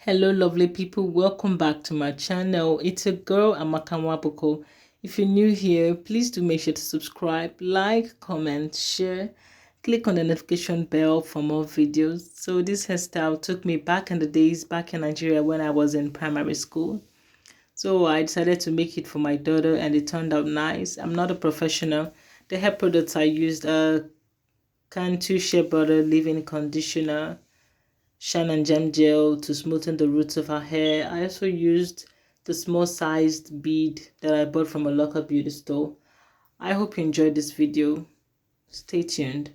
Hello lovely people, welcome back to my channel. It's a girl, Amaka Wabuko. If you're new here, please do make sure to subscribe, like, comment, share, click on the notification bell for more videos. So this hairstyle took me back in the days back in Nigeria when I was in primary school. So I decided to make it for my daughter and it turned out nice. I'm not a professional. The hair products I used are Cantu shea butter leave-in conditioner, shine and gem gel to smoothen the roots of her hair. I also used the small sized bead that I bought from a local beauty store. I hope you enjoyed this video. Stay tuned.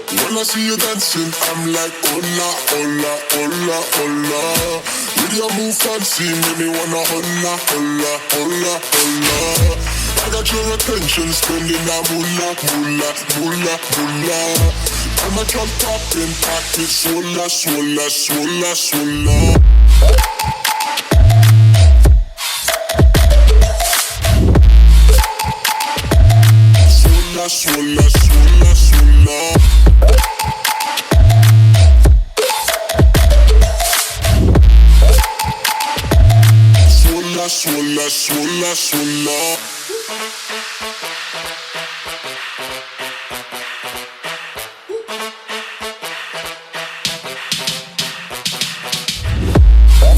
When I see you dancing, I'm like, hola, hola, hola, hola. With your move fancy, make me wanna hola, hola, hola, hola. I got your attention, spending that moolah, moolah, moolah, moolah. I'm a drop popping, pocket, swola, swola, swola, swola. Swola, swola, swola, swola. Swola, swola, swola.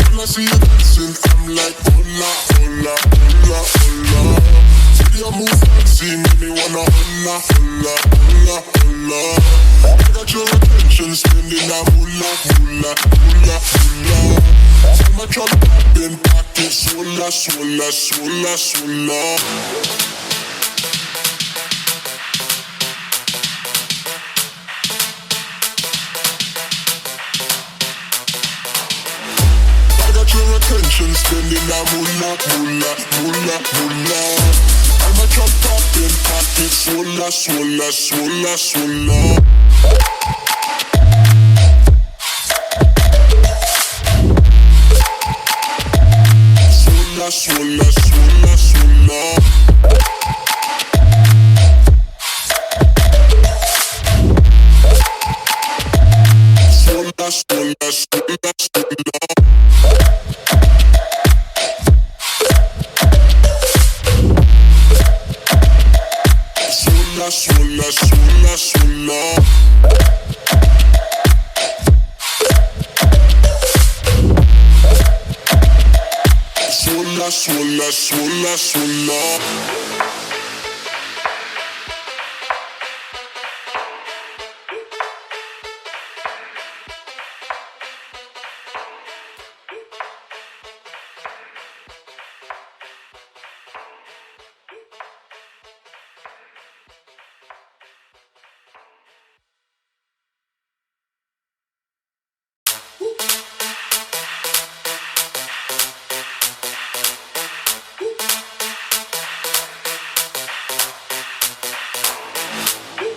When I see you dancing, I'm like, hola, hola, hola, hola. See your move fancy, make me wanna hola, hola, hola, hola. I got your attention, spending that moolah, moolah, moolah, moolah. I'm a drop popping, pocket, swola, swola, swola, swola. Your attention, spending that moolah, moolah, moolah, moolah. I'm a drop popping, pocket, swola, swola, swola, swola. Swola, swola, swola, swola. Swola, swola, swola, swola. Swola, swola, swola. Swola, swola, swola, swola.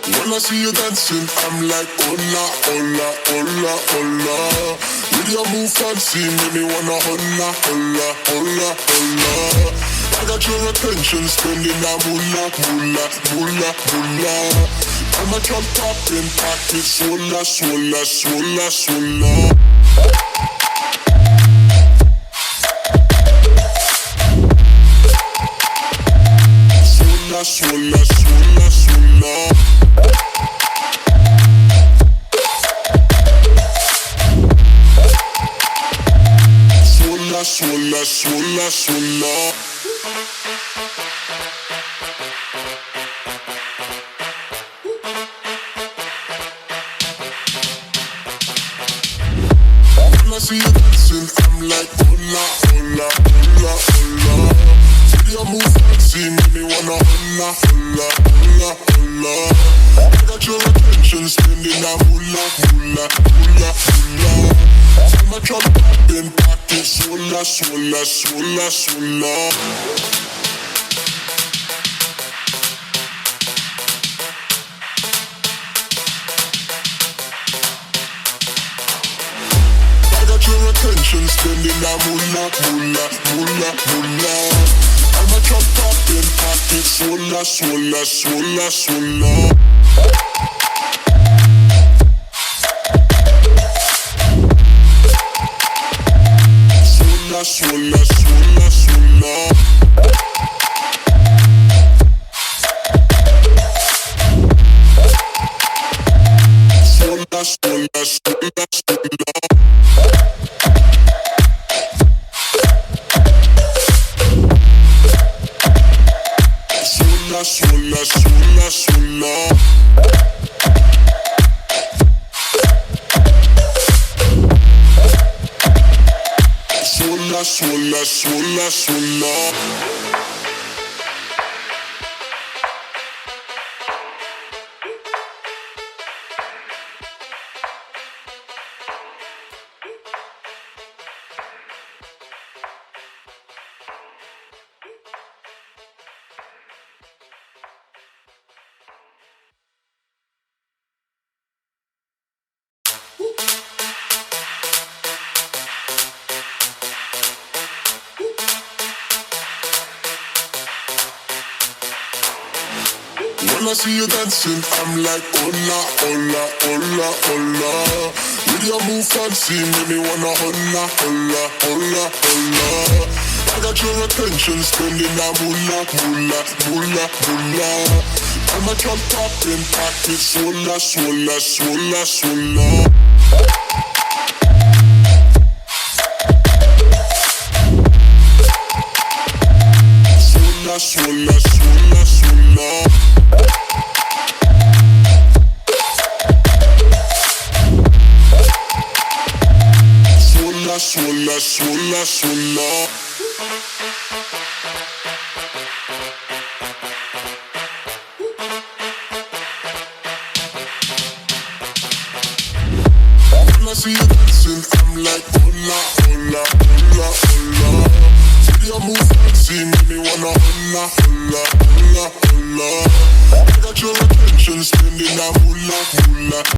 When I see you dancing, I'm like, hola, hola, hola, hola. With your move fancy, make me wanna hola, hola, hola, hola. I got your attention, spending that moolah, moolah, moolah, moolah. I'm a drop popping, pocket, swola, swola, swola, swola. Swola, swola, swola, swola. Swola, swola, swola. When I see you dancing, I'm like, hola, hola, hola, hola. See your move fancy, make me wanna hola, hola, hola, hola. I got your attention, spending that moolah, moolah, moolah, moolah. I'm a drop popping, pocket, swola, swola, swola, swola. Your attention, spending that moolah, moolah, moolah, moolah. I'm a chop popping, pocket swolla, swolla, swolla, swolla. Swolla, swolla, swolla, swolla. Swolla, swolla, swolla, swolla. Swolla, swolla, swolla. Swolla, swolla, swolla, swolla. When I see you dancing, I'm like, hola, hola, hola, hola. With your move fancy, make me wanna hola, hola, hola, hola. I got your attention, spending that moolah, moolah, moolah, moolah. I'm a chop popping, pocket swolla, swolla, swolla, swolla. Swolla, swolla, swolla, swolla. Swolla, swolla, swolla. When I see you dancing, I'm like, hola, hola, hola, hola. See your move fancy, make me wanna hola, hola, hola, hola. I got your attention, spending that moolah, moolah.